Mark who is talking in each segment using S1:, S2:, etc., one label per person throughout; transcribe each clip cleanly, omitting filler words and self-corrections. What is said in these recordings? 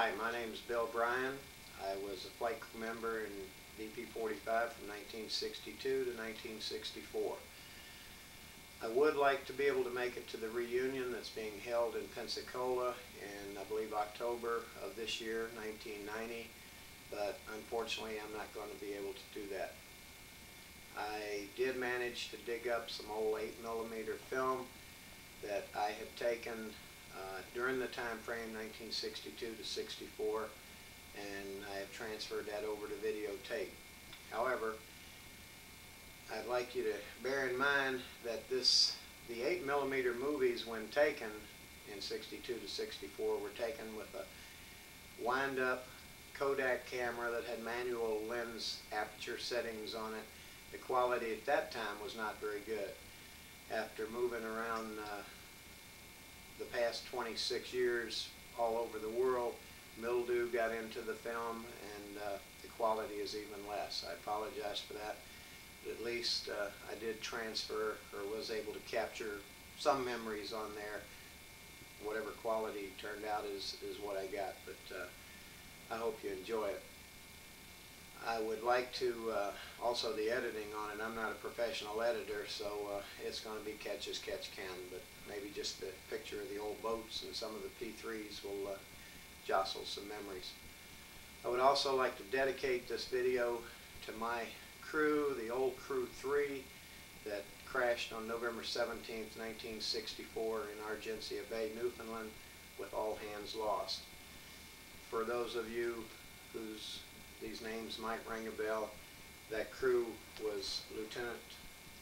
S1: Hi, my name is Bill Bryan. I was a flight crew member in VP-45 from 1962 to 1964. I would like to be able to make it to the reunion that's being held in Pensacola in, I believe, October of this year, 1990, but unfortunately I'm not going to be able to do that. I did manage to dig up some old 8mm film that I had taken during the time frame 1962 to 64, and I have transferred that over to videotape. However, I'd like you to bear in mind that the 8mm movies, when taken in 62 to 64, were taken with a wind-up Kodak camera that had manual lens aperture settings on it. The quality at that time was not very good. After moving around the past 26 years all over the world, mildew got into the film and the quality is even less. I apologize for that, but at least I did transfer, or was able to capture some memories on there. Whatever quality turned out is what I got, but I hope you enjoy it. I would like to also the editing on it. I'm not a professional editor, so it's going to be catch as catch can, but maybe just a picture of the old boats and some of the P3s will jostle some memories. I would also like to dedicate this video to my crew, the old Crew 3 that crashed on November 17th, 1964 in Argentia Bay, Newfoundland, with all hands lost. For those of you whose these names might ring a bell, that crew was Lieutenant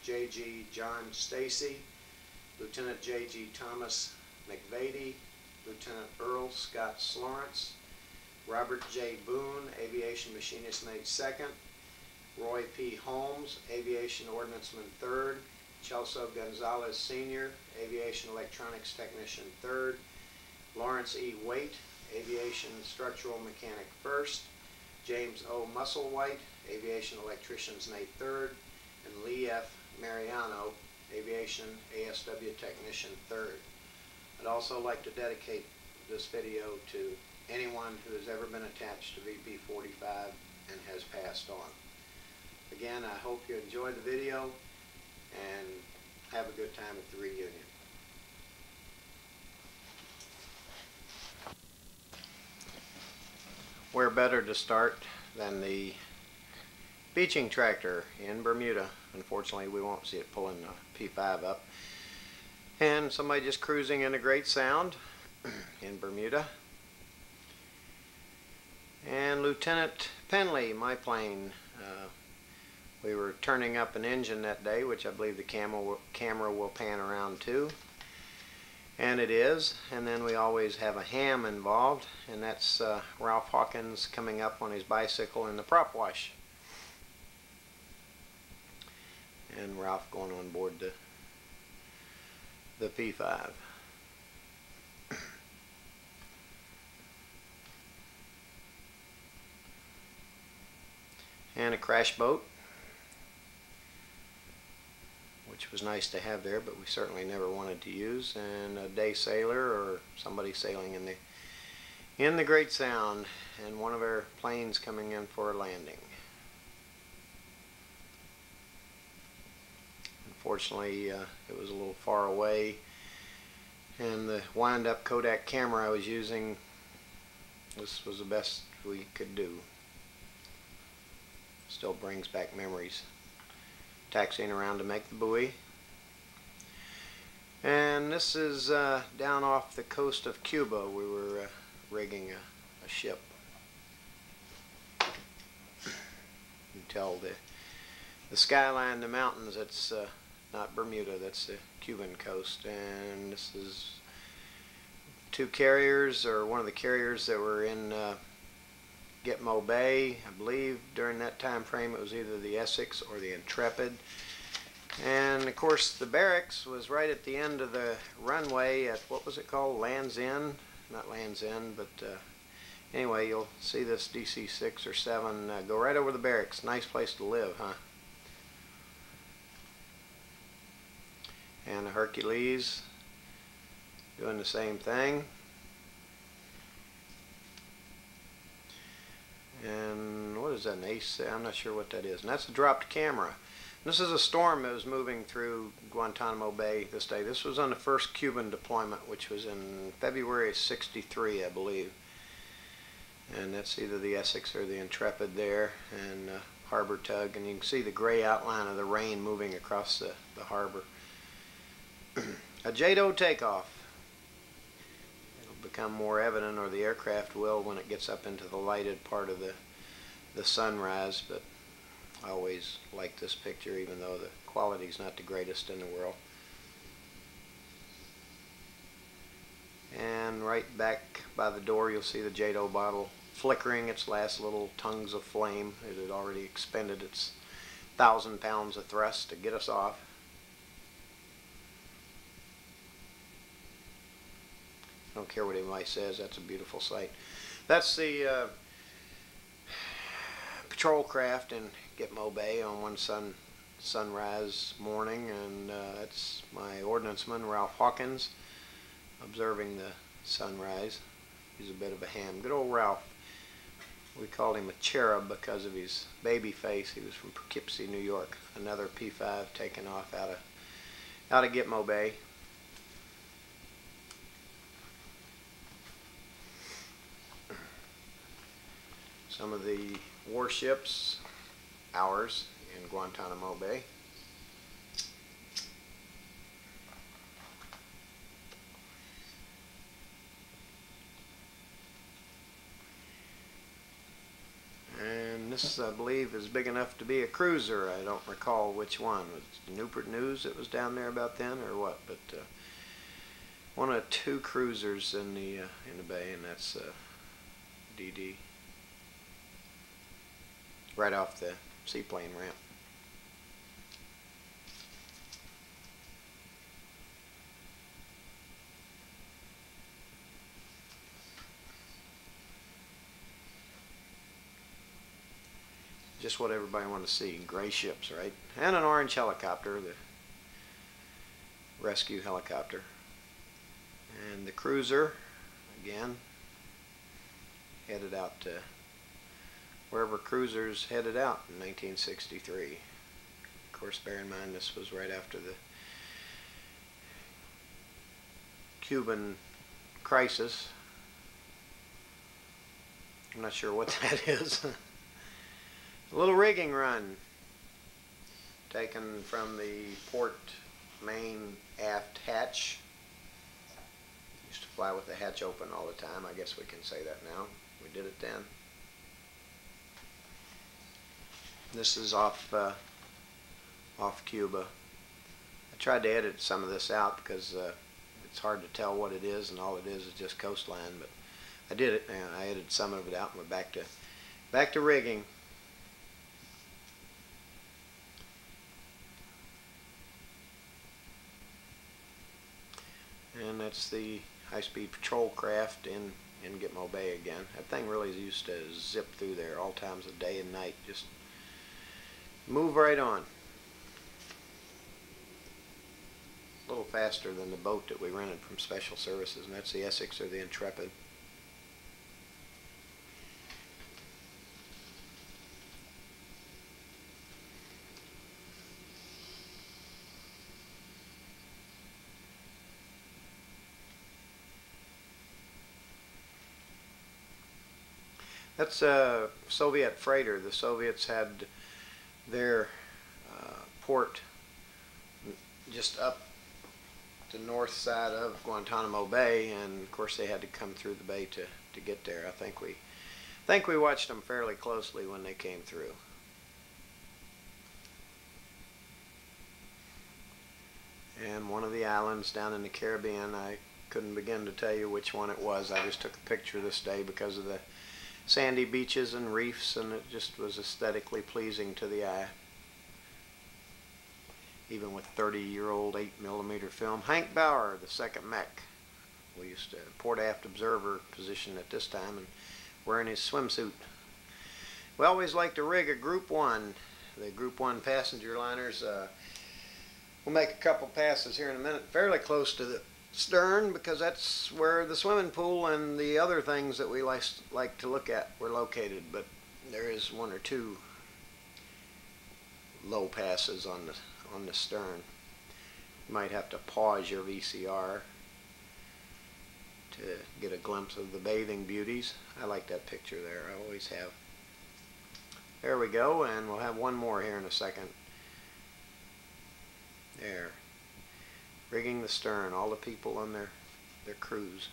S1: J.G. John Stacy, Lieutenant J.G. Thomas McVady, Lieutenant Earl Scott Slorence, Robert J. Boone, Aviation Machinist Mate 2nd, Roy P. Holmes, Aviation Ordnanceman 3rd, Chelso Gonzalez Sr., Aviation Electronics Technician 3rd, Lawrence E. Waite, Aviation Structural Mechanic 1st, James O. Musselwhite, Aviation Electricians Mate 3rd, and Lee F. Mariano, Aviation ASW Technician 3rd. I'd also like to dedicate this video to anyone who has ever been attached to VP-45 and has passed on. Again, I hope you enjoyed the video and have a good time at the reunion. Where better to start than the beaching tractor in Bermuda. Unfortunately, we won't see it pulling the P5 up. And somebody just cruising in a great sound in Bermuda. And Lieutenant Penley, my plane. We were turning up an engine that day, which I believe the camera will pan around too. And it is. And then we always have a ham involved, and that's Ralph Hawkins coming up on his bicycle in the prop wash. And Ralph going on board the P5. And a crash boat, which was nice to have there, but we certainly never wanted to use, and a day sailor or somebody sailing in the Great Sound, and one of our planes coming in for a landing. Unfortunately, it was a little far away, and the wind-up Kodak camera I was using, this was the best we could do. Still brings back memories. Taxiing around to make the buoy. And this is down off the coast of Cuba. We were rigging a ship. You can tell the skyline, the mountains, it's not Bermuda, that's the Cuban coast. And this is two carriers, or one of the carriers that were in Gitmo Bay. I believe during that time frame it was either the Essex or the Intrepid. And of course the barracks was right at the end of the runway at, what was it called, Land's End? Not Land's End, but anyway, you'll see this DC-6 or 7 go right over the barracks. Nice place to live, huh? And a Hercules doing the same thing. And what is that, an ace? I'm not sure what that is. And that's a dropped camera. This is a storm that was moving through Guantanamo Bay this day. This was on the first Cuban deployment, which was in February of '63, I believe. And that's either the Essex or the Intrepid there, and harbor tug. And you can see the gray outline of the rain moving across the harbor. A JADO takeoff. It'll become more evident, or the aircraft will, when it gets up into the lighted part of the sunrise, but I always like this picture, even though the quality's not the greatest in the world. And right back by the door, you'll see the JADO bottle flickering its last little tongues of flame. It had already expended its 1,000 pounds of thrust to get us off. I don't care what anybody says, that's a beautiful sight. That's the patrol craft in Gitmo Bay on one sunrise morning, and that's my ordnanceman, Ralph Hawkins, observing the sunrise. He's a bit of a ham. Good old Ralph. We called him a cherub because of his baby face. He was from Poughkeepsie, New York. Another P5 taken off out of Gitmo Bay. Some of the warships, ours, in Guantanamo Bay. And this, I believe, is big enough to be a cruiser. I don't recall which one. Was it Newport News that was down there about then, or what? But one of two cruisers in the bay, and that's DD. Right off the seaplane ramp. Just what everybody wanted to see. Gray ships, right? And an orange helicopter, the rescue helicopter. And the cruiser, again, headed out to wherever cruisers headed out in 1963. Of course, bear in mind this was right after the Cuban crisis. I'm not sure what that is. A little rigging run taken from the port main aft hatch. Used to fly with the hatch open all the time. I guess we can say that now. We did it then. This is off Cuba. I tried to edit some of this out because it's hard to tell what it is, and all it is just coastline. But I did it, and I edited some of it out, and we're back to rigging. And that's the high-speed patrol craft in Gitmo Bay again. That thing really used to zip through there all times of day and night. Just move right on. A little faster than the boat that we rented from Special Services, and that's the Essex or the Intrepid. That's a Soviet freighter. The Soviets had their port just up the north side of Guantanamo Bay, and of course they had to come through the bay to get there. I think we watched them fairly closely when they came through. And one of the islands down in the Caribbean, I couldn't begin to tell you which one it was. I just took a picture this day because of the sandy beaches and reefs, and it just was aesthetically pleasing to the eye. Even with 30-year-old 8mm film. Hank Bauer, the second mech. We used to port aft observer position at this time, and wearing his swimsuit. We always like to rig a Group 1. The Group 1 passenger liners. We'll make a couple passes here in a minute, fairly close to the stern, because that's where the swimming pool and the other things that we like to look at were located. But there is one or two low passes on the stern. You might have to pause your VCR to get a glimpse of the bathing beauties. I like that picture there. I always have. There we go, and we'll have one more here in a second. There. Rigging the stern, all the people on their cruise.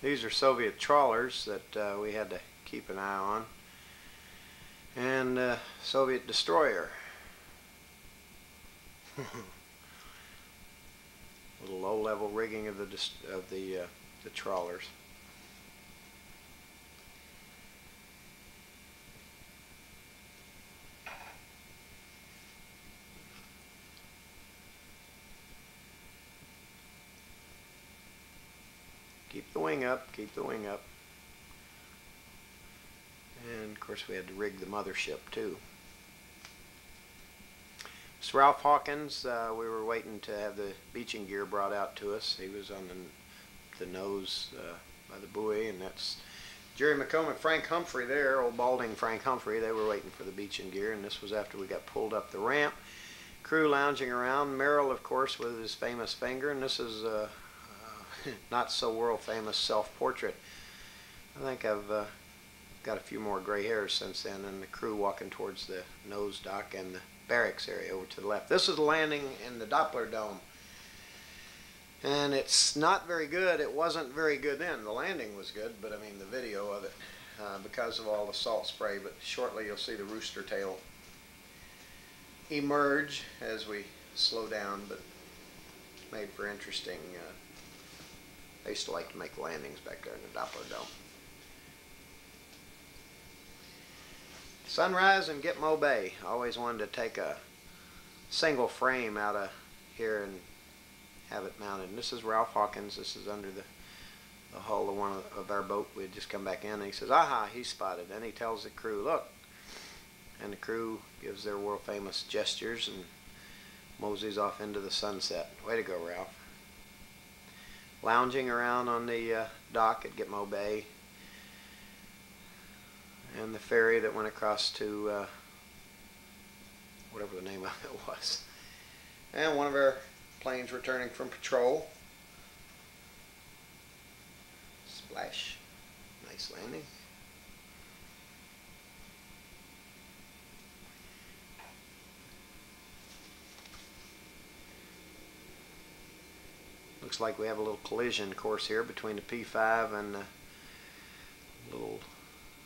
S1: These are Soviet trawlers that we had to keep an eye on, and Soviet destroyer. Little low-level rigging of the trawlers. Keep the wing up, keep the wing up. And of course we had to rig the mothership too. It's Ralph Hawkins. We were waiting to have the beaching gear brought out to us. He was on the nose by the buoy, and that's Jerry McComb and Frank Humphrey there, old balding Frank Humphrey. They were waiting for the beaching gear, and this was after we got pulled up the ramp. Crew lounging around. Merrill, of course, with his famous finger, and this is not so world famous self-portrait. I think I've got a few more gray hairs since then, and the crew walking towards the nose dock and the barracks area over to the left. This is the landing in the Doppler dome, and it's not very good. It wasn't very good then. The landing was good, but I mean the video of it because of all the salt spray. But shortly you'll see the rooster tail emerge as we slow down, but made for interesting. I used to like to make landings back there in the Doppler dome. Sunrise in Gitmo Bay. Always wanted to take a single frame out of here and have it mounted. And this is Ralph Hawkins. This is under the hull of one of our boat. We had just come back in, and he says, "Aha, he's spotted." And he tells the crew, "Look." And the crew gives their world famous gestures and moseys off into the sunset. Way to go, Ralph. Lounging around on the dock at Gitmo Bay, and the ferry that went across to whatever the name of it was, and one of our planes returning from patrol. Splash. Nice landing. Looks like we have a little collision course here between the P5 and the little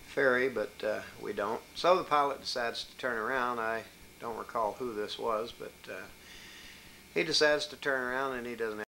S1: ferry, but we don't. So the pilot decides to turn around. I don't recall who this was, but he decides to turn around, and he doesn't